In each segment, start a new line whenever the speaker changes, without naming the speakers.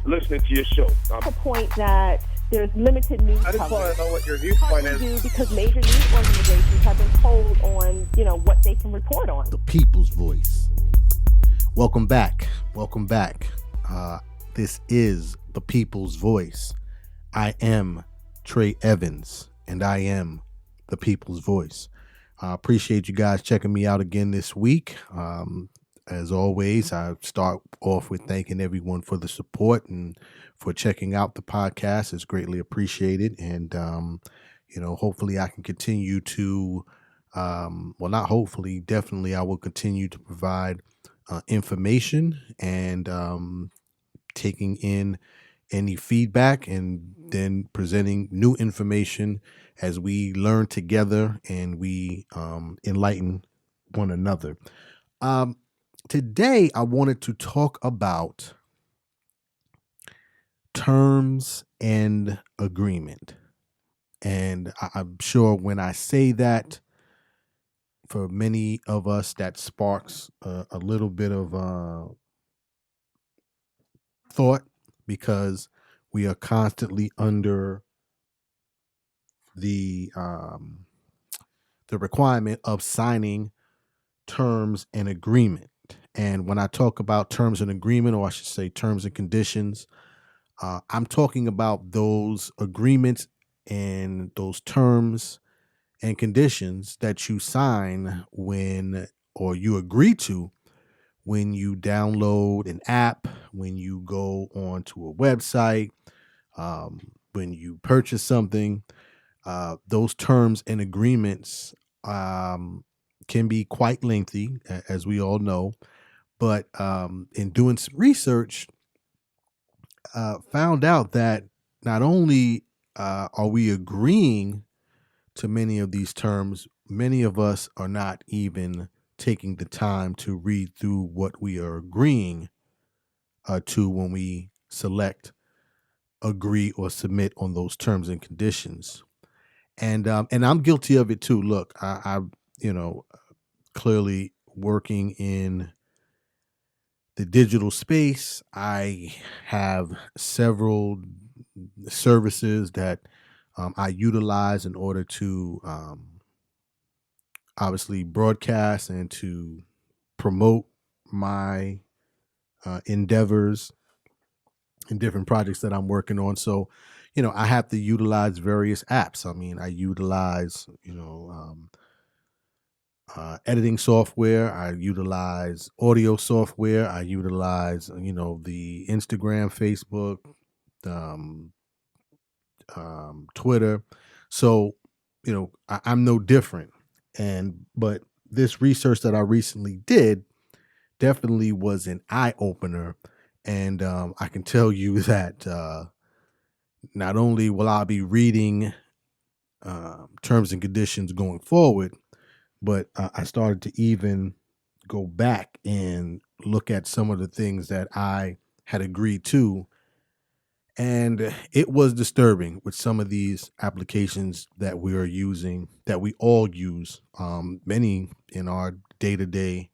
listening to your show.
The point that there's limited news
I just want
coverage.
to know what your viewpoint
Partly
is.
due because major news organizations have been told on, what they can report on.
The People's Voice. Welcome back. This is The People's Voice. I am Trey Evans, and I am The People's Voice. I appreciate you guys checking me out again this week. As always, I start off with thanking everyone for the support and for checking out the podcast. It's greatly appreciated. And, hopefully I can continue to, not hopefully, definitely I will continue to provide information and taking in any feedback and then presenting new information as we learn together and we enlighten one another. Today, I wanted to talk about terms and agreement. And I'm sure when I say that, for many of us, that sparks a little bit of thought because we are constantly under the requirement of signing terms and agreement. And when I talk about terms and agreement, or I should say terms and conditions, I'm talking about those agreements and those terms and conditions that you sign or you agree to when you download an app, when you go onto a website, when you purchase something. Those terms and agreements can be quite lengthy, as we all know. But in doing some research, found out that not only are we agreeing to many of these terms, many of us are not even taking the time to read through what we are agreeing to when we select, agree, or submit on those terms and conditions. And I'm guilty of it too. Look, I clearly working in the digital space, I have several services that I utilize in order to obviously broadcast and to promote my endeavors and different projects that I'm working on. So, I have to utilize various apps. I mean, I utilize, editing software. I utilize audio software. I utilize, the Instagram, Facebook, Twitter. So, I'm no different. But this research that I recently did definitely was an eye opener. And I can tell you that not only will I be reading terms and conditions going forward, but I started to even go back and look at some of the things that I had agreed to. And it was disturbing with some of these applications that we are using, that we all use, many in our day-to-day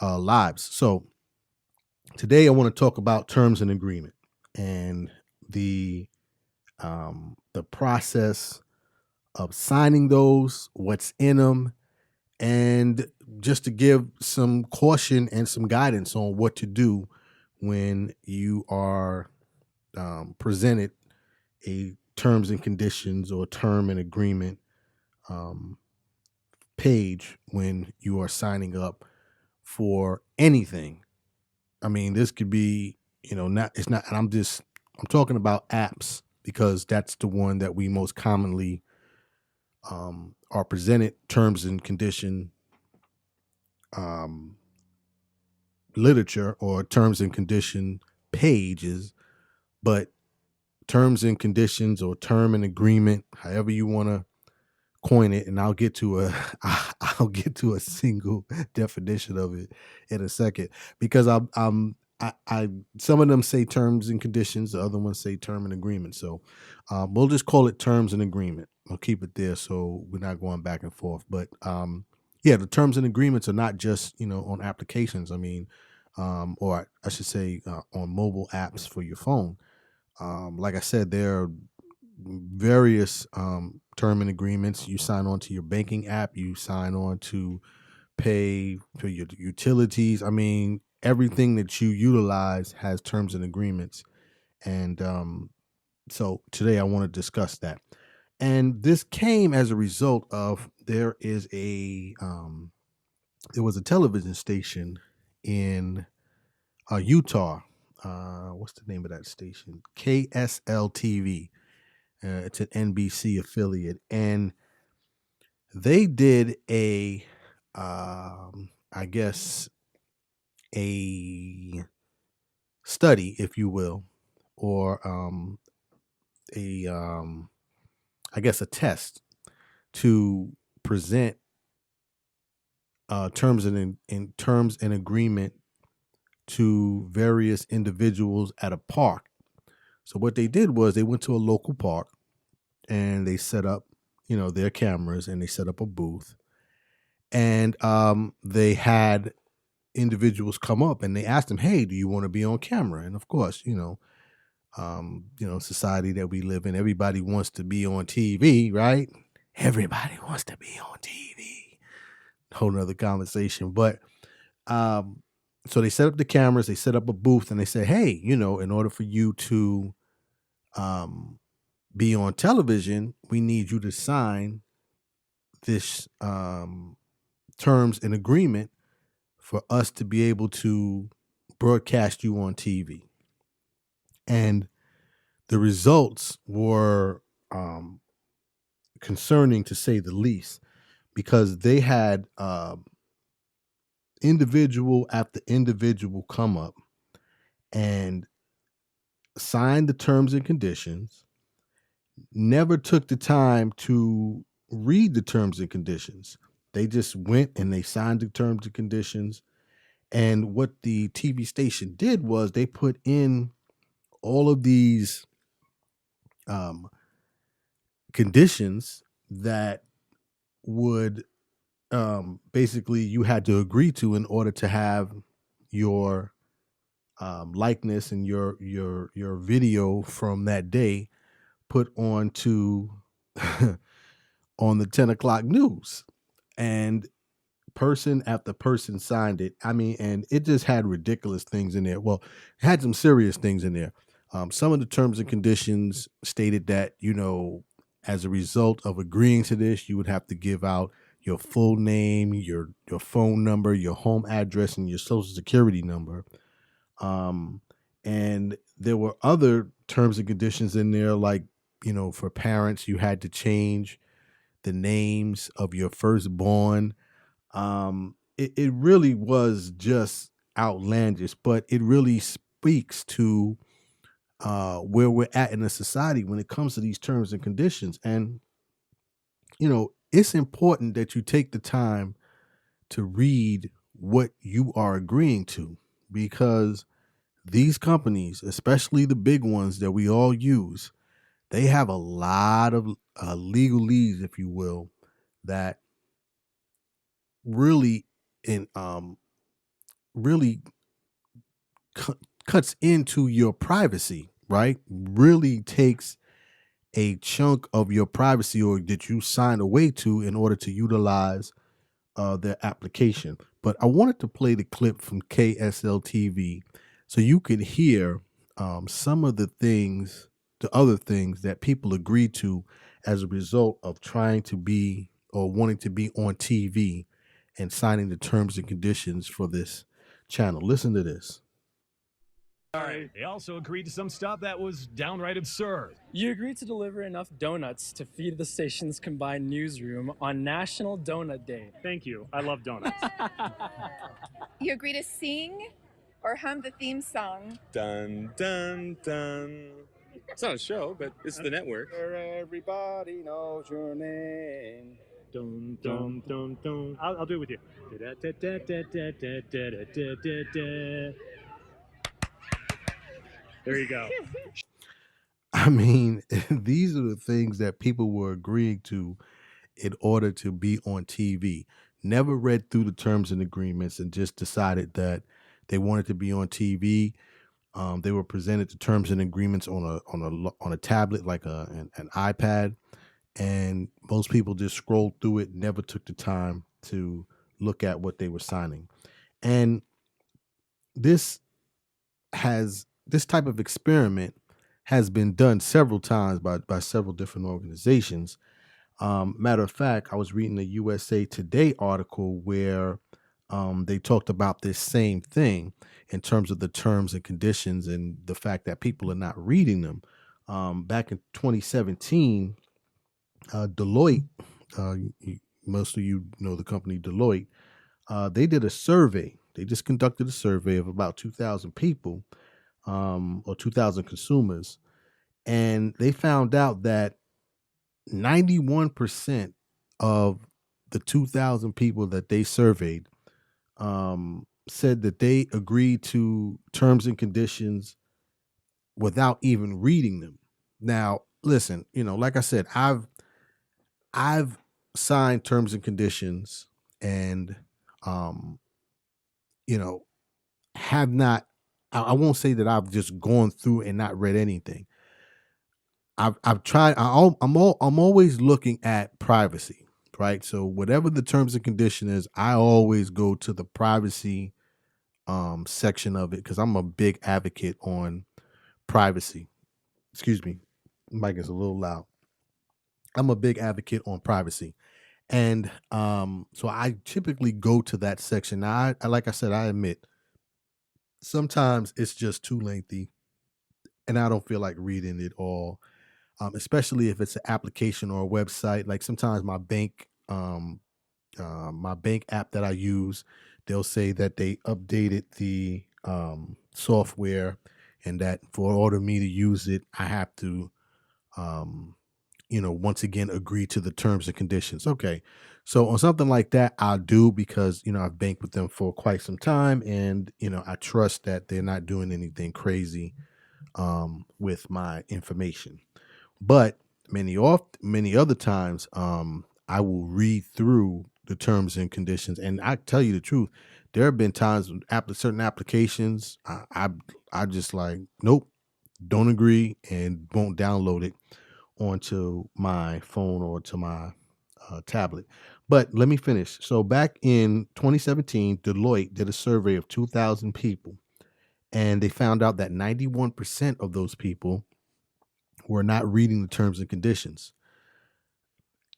lives. So today I want to talk about terms and agreement and the process of signing those, what's in them, and just to give some caution and some guidance on what to do when you are presented a terms and conditions or term and agreement page when you are signing up for anything. I mean, this could be, and I'm talking about apps because that's the one that we most commonly are presented terms and condition literature or terms and condition pages, but terms and conditions or term and agreement, however you want to coin it, and I'll get to a single definition of it in a second, because I some of them say terms and conditions, the other ones say term and agreement. So we'll just call it terms and agreement. I'll keep it there so we're not going back and forth. But the terms and agreements are not just on applications. I mean, or I should say, on mobile apps for your phone. Like I said, there are various term and agreements. You sign on to your banking app, you sign on to pay for your utilities. I mean, everything that you utilize has terms and agreements. And so today I want to discuss that. And this came as a result of there was a television station in Utah. What's the name of that station? KSL TV. It's an NBC affiliate, and they did I guess, a study, if you will, or a, I guess, a test to present terms and agreement to various individuals at a park. So what they did was they went to a local park and they set up, their cameras, and they set up a booth, and they had individuals come up and they asked them, "Hey, do you want to be on camera?" And of course, society that we live in, everybody wants to be on TV, right? Everybody wants to be on TV. Whole nother conversation. But so they set up the cameras, they set up a booth, and they said, "Hey, in order for you to be on television, we need you to sign this terms and agreement for us to be able to broadcast you on TV." And the results were concerning, to say the least, because they had individual after individual come up and sign the terms and conditions, never took the time to read the terms and conditions. They just went and they signed the terms and conditions. And what the TV station did was they put in all of these conditions that would basically you had to agree to in order to have your likeness and your video from that day put on to on the 10 o'clock news. And person after person signed it. I mean, and it just had ridiculous things in there. Well, it had some serious things in there. Some of the terms and conditions stated that, as a result of agreeing to this, you would have to give out your full name, your phone number, your home address, and your social security number. And there were other terms and conditions in there, like, for parents, you had to change the names of your firstborn. It really was just outlandish, but it really speaks to where we're at in a society when it comes to these terms and conditions. And, it's important that you take the time to read what you are agreeing to, because these companies, especially the big ones that we all use, they have a lot of legalese, if you will, that really really cuts into your privacy, right? Really takes a chunk of your privacy, or that you sign away to, in order to utilize their application. But I wanted to play the clip from KSL TV so you could hear some of the other things that people agree to as a result of trying to be, or wanting to be, on TV and signing the terms and conditions for this channel. Listen to this.
All right. They also agreed to some stuff that was downright absurd.
You agreed to deliver enough donuts to feed the station's combined newsroom on National Donut Day.
Thank you. I love donuts.
You agree to sing or hum the theme song.
Dun, dun, dun. It's not a show, but it's the network.
Where everybody knows your name.
Dun, dun, dun, dun. I'll do it with you. There you go.
I mean, these are the things that people were agreeing to in order to be on TV. Never read through the terms and agreements and just decided that They wanted to be on TV. They were presented the terms and agreements on a tablet like an iPad, and most people just scrolled through it, never took the time to look at what they were signing. And this this type of experiment has been done several times by several different organizations. Matter of fact, I was reading a USA Today article where they talked about this same thing in terms of the terms and conditions and the fact that people are not reading them. Back in 2017, Deloitte, most of you know the company Deloitte, they did a survey. They just conducted a survey of about 2,000 people, or 2,000 consumers, and they found out that 91% of the 2,000 people that they surveyed said that they agreed to terms and conditions without even reading them. Now, listen, like I said, I've signed terms and conditions and you know, have not I won't say that I've just gone through and not read anything. I've tried. I'm always looking at privacy, right? So whatever the terms and condition is, I always go to the privacy section of it because I'm a big advocate on privacy. Excuse me, mic is a little loud. I'm a big advocate on privacy, and so I typically go to that section. Now, like I said, I admit sometimes it's just too lengthy, and I don't feel like reading it all. Especially if it's an application or a website. Like sometimes my bank app that I use, they'll say that they updated the software, and that for order me to use it, I have to, once again agree to the terms and conditions. Okay, so on something like that, I'll do because I've banked with them for quite some time, and I trust that they're not doing anything crazy with my information. But many other times, I will read through the terms and conditions, and I tell you the truth, there have been times when certain applications, I just like, nope, don't agree, and won't download it onto my phone or to my tablet. But let me finish. So back in 2017, Deloitte did a survey of 2,000 people, and they found out that 91% of those people were not reading the terms and conditions.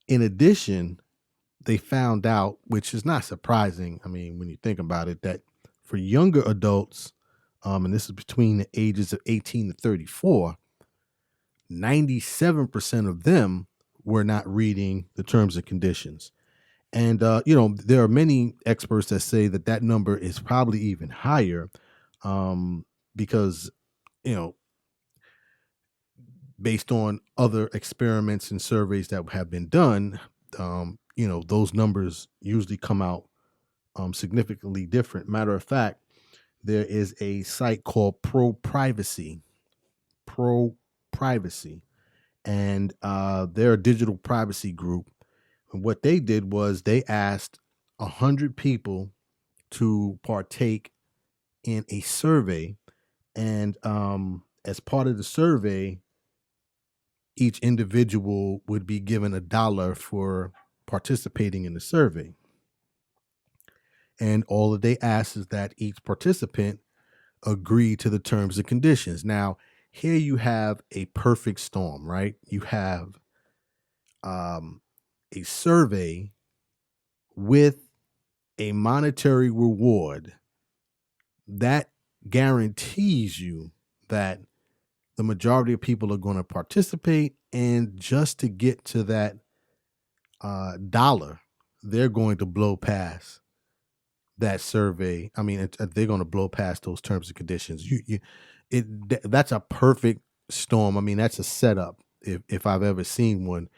In addition, they found out, which is not surprising, I mean, when you think about it, that for younger adults, and this is between the ages of 18 to 34, 97% of them were not reading the terms and conditions. And, there are many experts that say that that number is probably even higher, because, you know, based on other experiments and surveys that have been done, those numbers usually come out significantly different. Matter of fact, there is a site called Pro Privacy, and they're a digital privacy group. And what they did was they asked 100 people to partake in a survey, and as part of the survey, each individual would be given $1 for participating in the survey. And all that they ask is that each participant agree to the terms and conditions. Now, here you have a perfect storm, right? You have a survey with a monetary reward that guarantees you that the majority of people are going to participate, and just to get to that dollar, they're going to blow past that survey. I mean, they're going to blow past those terms and conditions. That's a perfect storm. I mean, that's a setup if I've ever seen one,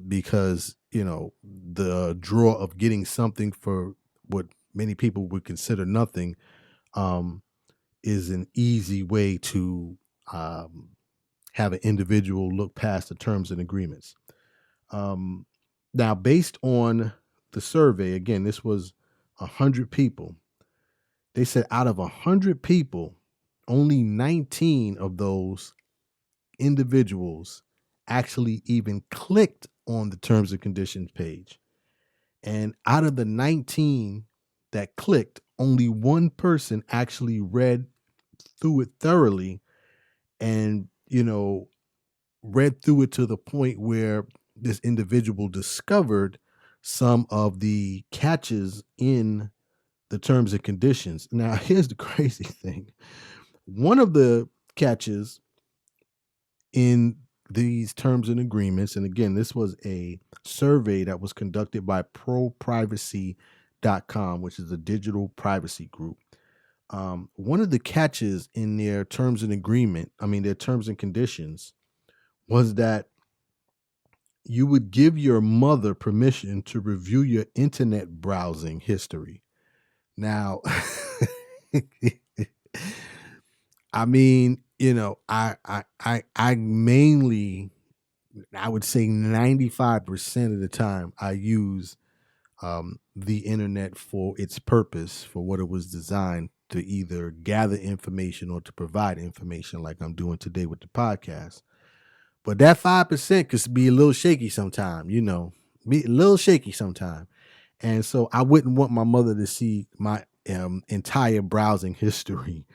because the draw of getting something for what many people would consider nothing is an easy way to have an individual look past the terms and agreements. Now, based on the survey, again, this was 100 people. They said out of 100 people, only 19 of those individuals actually even clicked on the terms and conditions page. And out of the 19 that clicked, only one person actually read through it thoroughly and, read through it to the point where this individual discovered some of the catches in the terms and conditions. Now, here's the crazy thing. One of the catches in these terms and agreements, and again, this was a survey that was conducted by proprivacy.com, which is a digital privacy group. One of the catches in their terms and their terms and conditions was that you would give your mother permission to review your internet browsing history. Now, I mean, I mainly, I would say 95% of the time I use the internet for its purpose, for what it was designed to either gather information or to provide information, like I'm doing today with the podcast. But that 5% could be a little shaky sometime, be a little shaky sometime. And so I wouldn't want my mother to see my entire browsing history.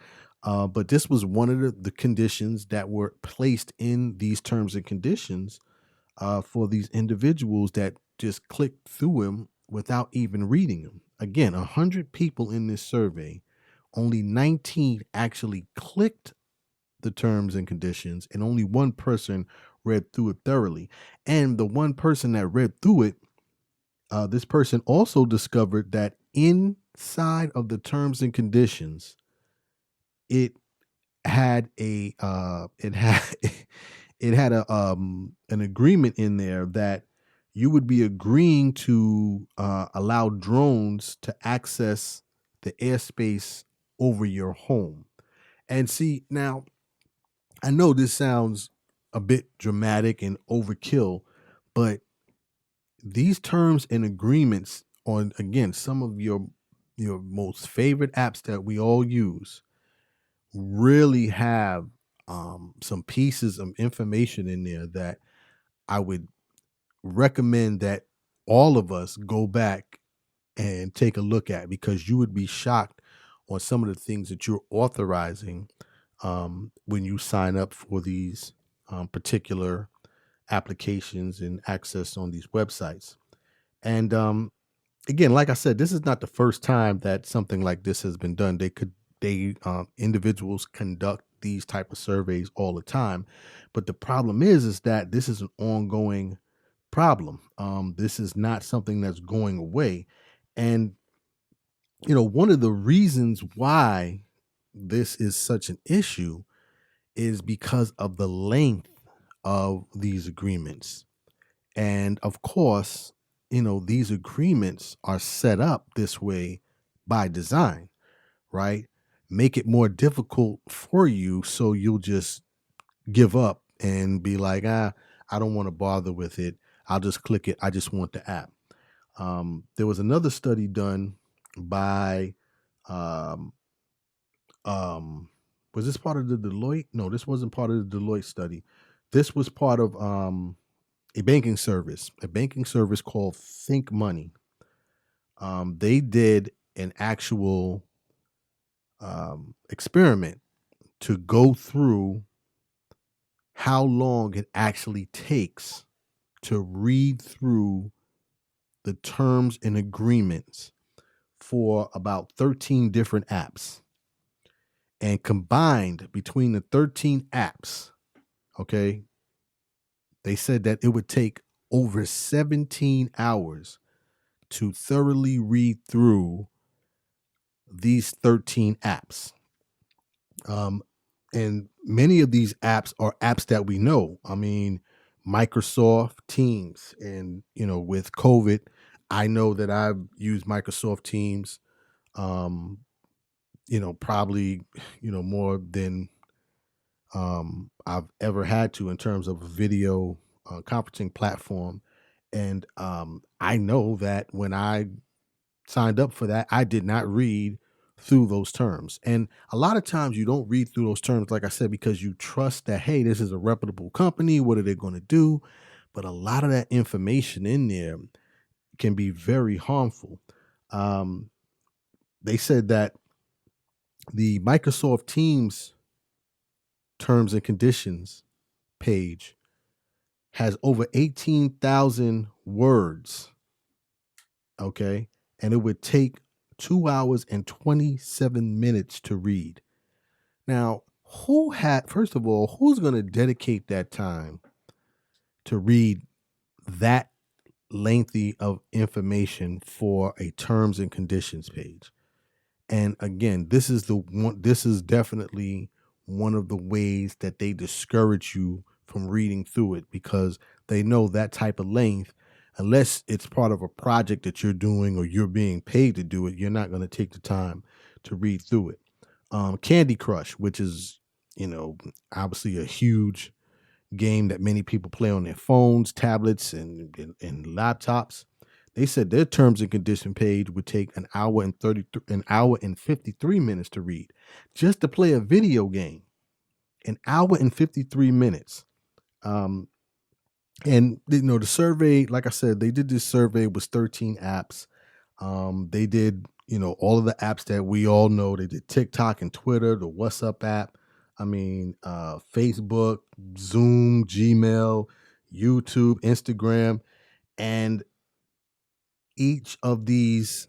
But this was one of the conditions that were placed in these terms and conditions for these individuals that just clicked through them without even reading them. Again, 100 people in this survey, only 19 actually clicked the terms and conditions, and only one person read through it thoroughly. And the one person that read through it, this person also discovered that inside of the terms and conditions, it had a it had an agreement in there that you would be agreeing to allow drones to access the airspace over your home. And see, now I know this sounds a bit dramatic and overkill, but these terms and agreements on, again, some of your most favorite apps that we all use really have some pieces of information in there that I would recommend that all of us go back and take a look at, because you would be shocked on some of the things that you're authorizing when you sign up for these particular applications and access on these websites. And again, like I said, this is not the first time that something like this has been done. Individuals conduct these type of surveys all the time, but the problem is that this is an ongoing problem. This is not something that's going away. And one of the reasons why this is such an issue is because of the length of these agreements. And of course, these agreements are set up this way by design, right? Make it more difficult for you, so you'll just give up and be like, I don't want to bother with it. I'll just click it. I just want the app. There was another study done by, was this part of the Deloitte? No, this wasn't part of the Deloitte study. This was part of a banking service called Think Money. They did an actual experiment to go through how long it actually takes to read through the terms and agreements for about 13 different apps. And combined between the 13 apps, okay, they said that it would take over 17 hours to thoroughly read through these 13 apps. And many of these apps are apps that we know. I mean, Microsoft Teams. And, with COVID, I know that I've used Microsoft Teams, probably, more than I've ever had to in terms of a video conferencing platform. And I know that when I signed up for that, I did not read through those terms. And a lot of times you don't read through those terms, like I said, because you trust that, hey, this is a reputable company. What are they going to do? But a lot of that information in there can be very harmful. Um, they said that the Microsoft Teams terms and conditions page has over 18,000 words. Okay. And it would take 2 hours and 27 minutes to read. Now, first of all, who's going to dedicate that time to read that lengthy of information for a terms and conditions page? And again, this is definitely one of the ways that they discourage you from reading through it, because they know that type of length, unless it's part of a project that you're doing or you're being paid to do it, you're not going to take the time to read through it. Candy Crush, which is, obviously a huge game that many people play on their phones, tablets, and laptops. They said their terms and condition page would take an hour and 53 minutes to read. Just to play a video game, an hour and 53 minutes. And the survey, like I said, they did this survey with 13 apps. They did, all of the apps that we all know. They did TikTok and Twitter, the WhatsApp app. Facebook, Zoom, Gmail, YouTube, Instagram, and each of these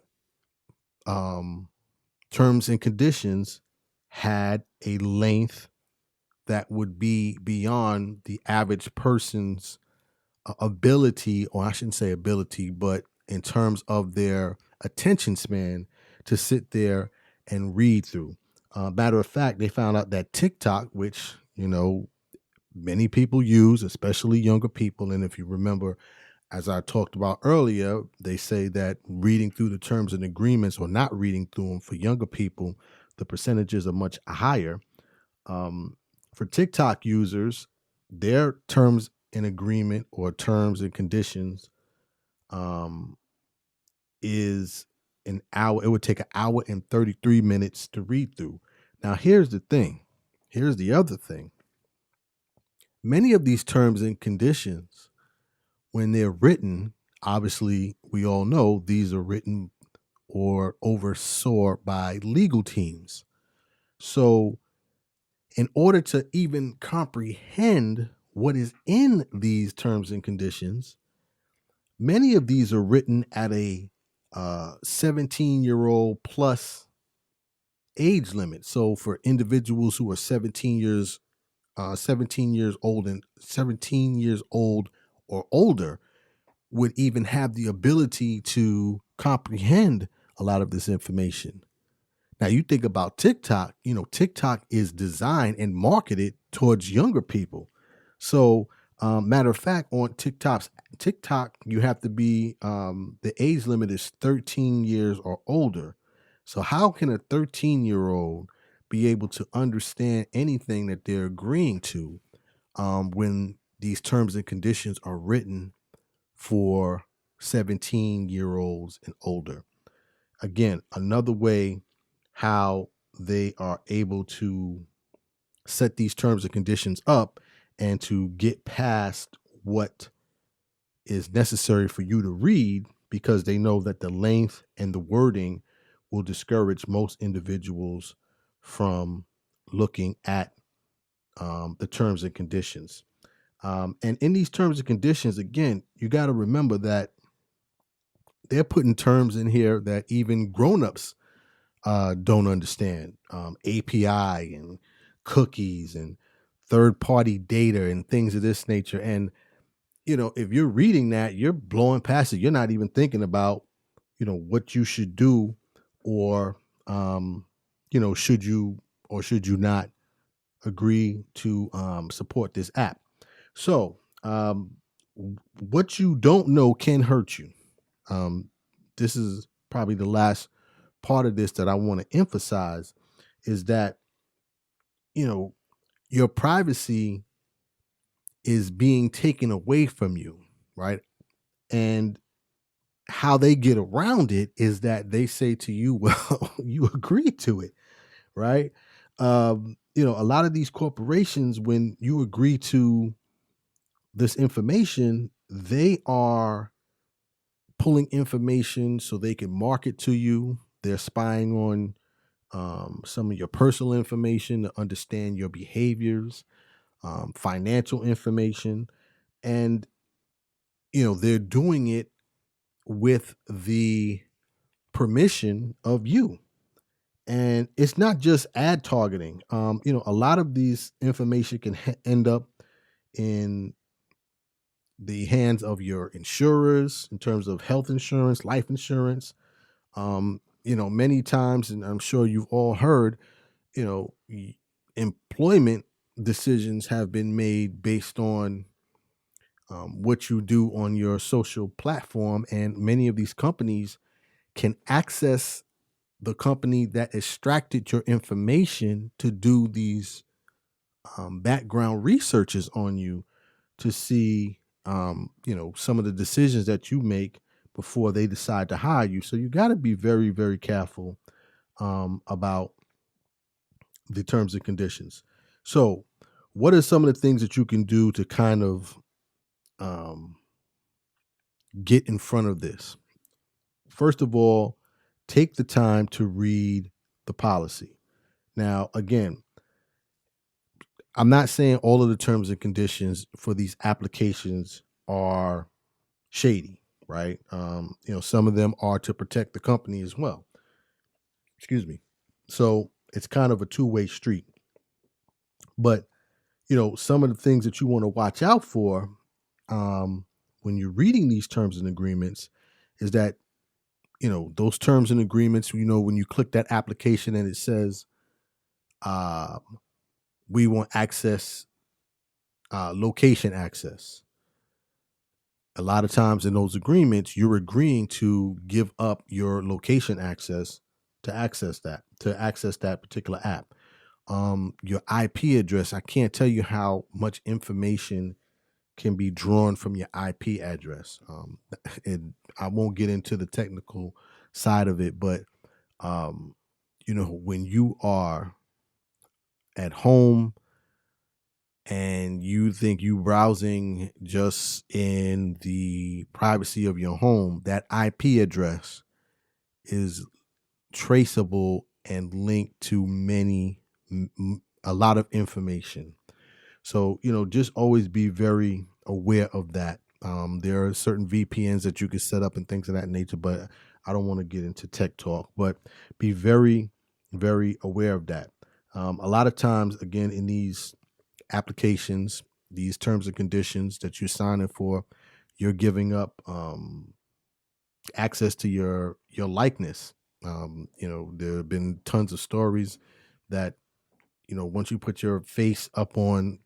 terms and conditions had a length that would be beyond the average person's ability, or I shouldn't say ability, but in terms of their attention span to sit there and read through. Matter of fact, they found out that TikTok, which, many people use, especially younger people. And if you remember, as I talked about earlier, they say that reading through the terms and agreements, or not reading through them, for younger people, the percentages are much higher. For TikTok users, their terms and agreement, or terms and conditions, is an hour. It would take an hour and 33 minutes to read through. Now, here's the thing. Here's the other thing. Many of these terms and conditions, when they're written, obviously, we all know these are written or oversaw by legal teams. So, in order to even comprehend what is in these terms and conditions, many of these are written at a 17-year-old plus age limit. So, for individuals who are 17 years old and 17 years old or older, would even have the ability to comprehend a lot of this information. Now, you think about TikTok, TikTok is designed and marketed towards younger people. So, matter of fact, on TikTok, you have to be, the age limit is 13 years or older. So how can a 13-year-old be able to understand anything that they're agreeing to, when these terms and conditions are written for 17-year-olds and older? Again, another way how they are able to set these terms and conditions up and to get past what is necessary for you to read, because they know that the length and the wording will discourage most individuals from looking at the terms and conditions. And in these terms and conditions, again, you got to remember that they're putting terms in here that even grown-ups don't understand. API and cookies and third-party data and things of this nature. And, if you're reading that, you're blowing past it. You're not even thinking about, what you should do, or, should you or should you not agree to support this app. So, what you don't know can hurt you. This is probably the last part of this that I want to emphasize, is that, your privacy is being taken away from you, right? And how they get around it is that they say to you, well, you agreed to it, right? A lot of these corporations, when you agree to this information, they are pulling information so they can market to you. They're spying on some of your personal information to understand your behaviors, financial information, and they're doing it with the permission of you. And it's not just ad targeting. A lot of these information can end up in the hands of your insurers in terms of health insurance, life insurance. Many times, and I'm sure you've all heard, employment decisions have been made based on what you do on your social platform. And many of these companies can access the company that extracted your information to do these background researches on you to see, some of the decisions that you make before they decide to hire you. So you got to be very, very careful about the terms and conditions. So, what are some of the things that you can do to kind of get in front of this? First of all, take the time to read the policy. Now, again, I'm not saying all of the terms and conditions for these applications are shady, right? Some of them are to protect the company as well. Excuse me. So it's kind of a two-way street. But, some of the things that you want to watch out for when you're reading these terms and agreements is that, those terms and agreements, when you click that application and it says, we want access, location access. A lot of times in those agreements, you're agreeing to give up your location access to access that particular app. Your IP address, I can't tell you how much information can be drawn from your IP address. And I won't get into the technical side of it, but when you are at home and you think you browsing just in the privacy of your home, that IP address is traceable and linked to a lot of information. So, just always be very aware of that. There are certain VPNs that you can set up and things of that nature, but I don't want to get into tech talk, but be very, very aware of that. A lot of times, again, in these applications, these terms and conditions that you're signing for, you're giving up access to your likeness. There have been tons of stories that, once you put your face up on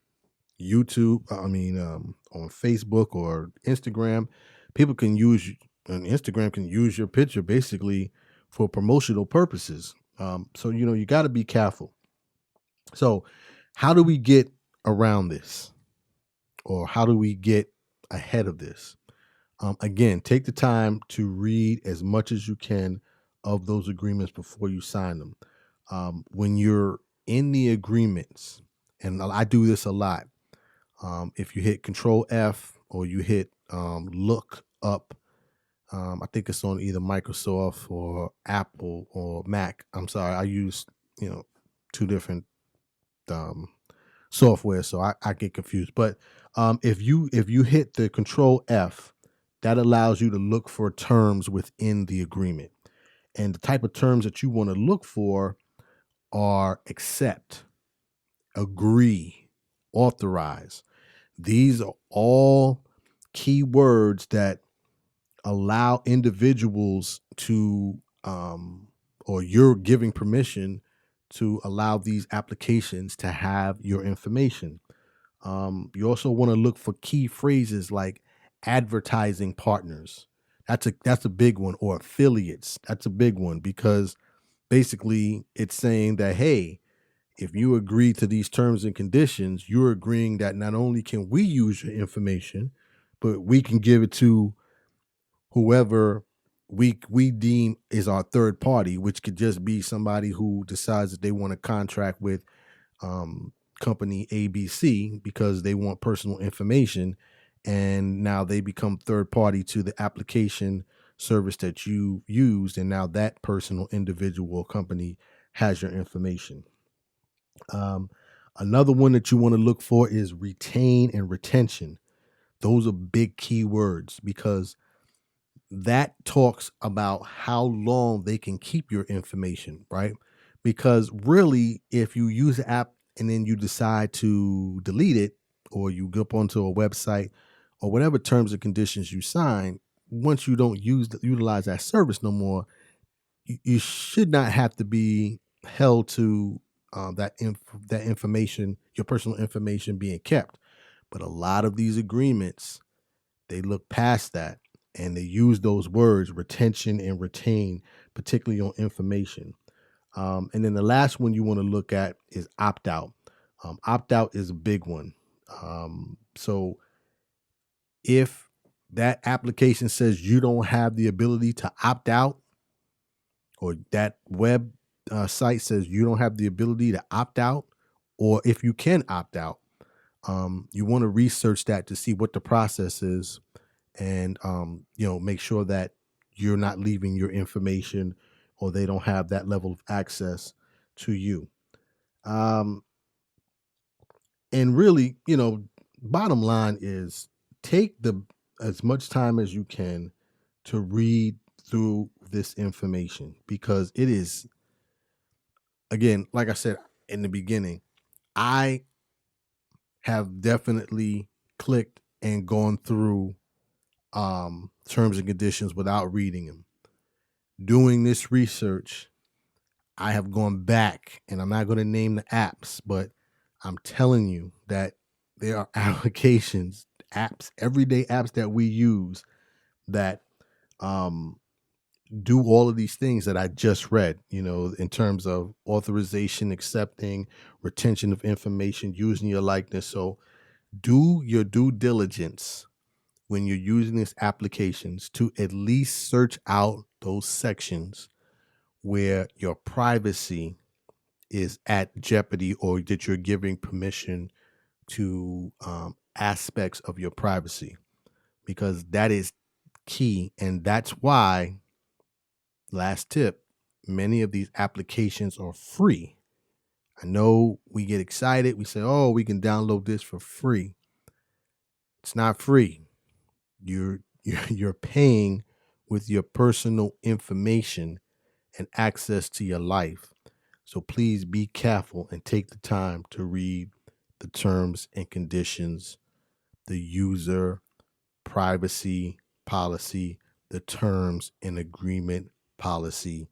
YouTube, on Facebook or Instagram, people can use, and Instagram can use your picture basically for promotional purposes. So, you got to be careful. So how do we get around this? Or how do we get ahead of this? Again, take the time to read as much as you can of those agreements before you sign them. When you're in the agreements, and I do this a lot, if you hit Control F or you hit look up, I think it's on either Microsoft or Apple or Mac. I'm sorry, I use two different software, so I get confused. But if you hit the Control F, that allows you to look for terms within the agreement, and the type of terms that you want to look for are accept, agree, authorize. These are all key words that allow individuals to, or you're giving permission to allow these applications to have your information. You also want to look for key phrases like advertising partners. That's a big one, or affiliates. That's a big one, because basically it's saying that, hey, if you agree to these terms and conditions, you're agreeing that not only can we use your information, but we can give it to whoever we deem is our third party, which could just be somebody who decides that they want to contract with company ABC because they want personal information, and now they become third party to the application service that you used, and now that personal individual company has your information. Another one that you want to look for is retain and retention. Those are big key words because that talks about how long they can keep your information, right? Because really, if you use the app and then you decide to delete it, or you go up onto a website or whatever terms and conditions you sign, once you don't utilize that service no more, you should not have to be held to that information, your personal information being kept. But a lot of these agreements, they look past that and they use those words, retention and retain, particularly on information. And then the last one you want to look at is opt out. Opt out is a big one. So if that application says you don't have the ability to opt out, or that web site says you don't have the ability to opt out, or if you can opt out, you want to research that to see what the process is, and make sure that you're not leaving your information, or they don't have that level of access to you. And really, bottom line is take as much time as you can to read through this information, because it is, again, like I said in the beginning, I have definitely clicked and gone through terms and conditions without reading them. Doing this research, I have gone back, and I'm not going to name the apps, but I'm telling you that there are applications, apps, everyday apps that we use that do all of these things that I just read, in terms of authorization, accepting, retention of information, using your likeness. So do your due diligence when you're using these applications to at least search out those sections where your privacy is at jeopardy, or that you're giving permission to aspects of your privacy, because that is key. And that's why, last tip, many of these applications are free. I know we get excited. We say, oh, we can download this for free. It's not free. You're paying with your personal information and access to your life. So please be careful and take the time to read the terms and conditions, the user privacy policy, the terms and agreement policy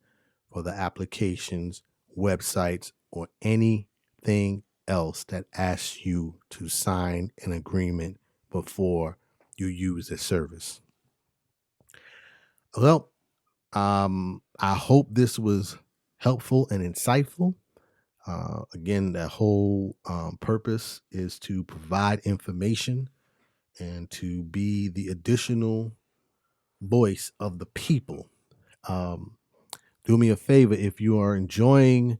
for the applications, websites, or anything else that asks you to sign an agreement before you use a service. Well, I hope this was helpful and insightful. Again, the whole purpose is to provide information and to be the additional voice of the people. Do me a favor, if you are enjoying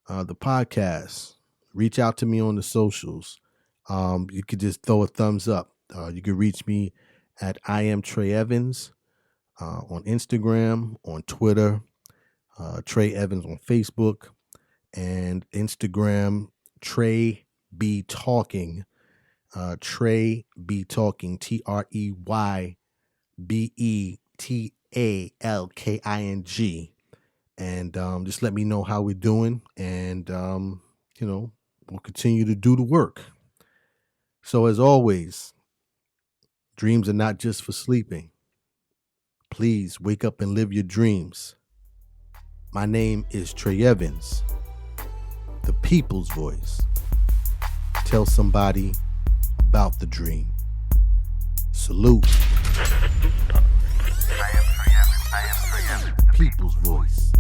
the podcast, reach out to me on the socials. You could just throw a thumbs up. You can reach me at I am Trey Evans on Instagram, on Twitter, Trey Evans on Facebook, and Instagram, Trey Be Talking. Trey Be Talking, TREYBETALKING. And just let me know how we're doing, and we'll continue to do the work. So as always, dreams are not just for sleeping. Please wake up and live your dreams. My name is Trey Evans, the people's voice. Tell somebody about the dream. Salute. People's voice.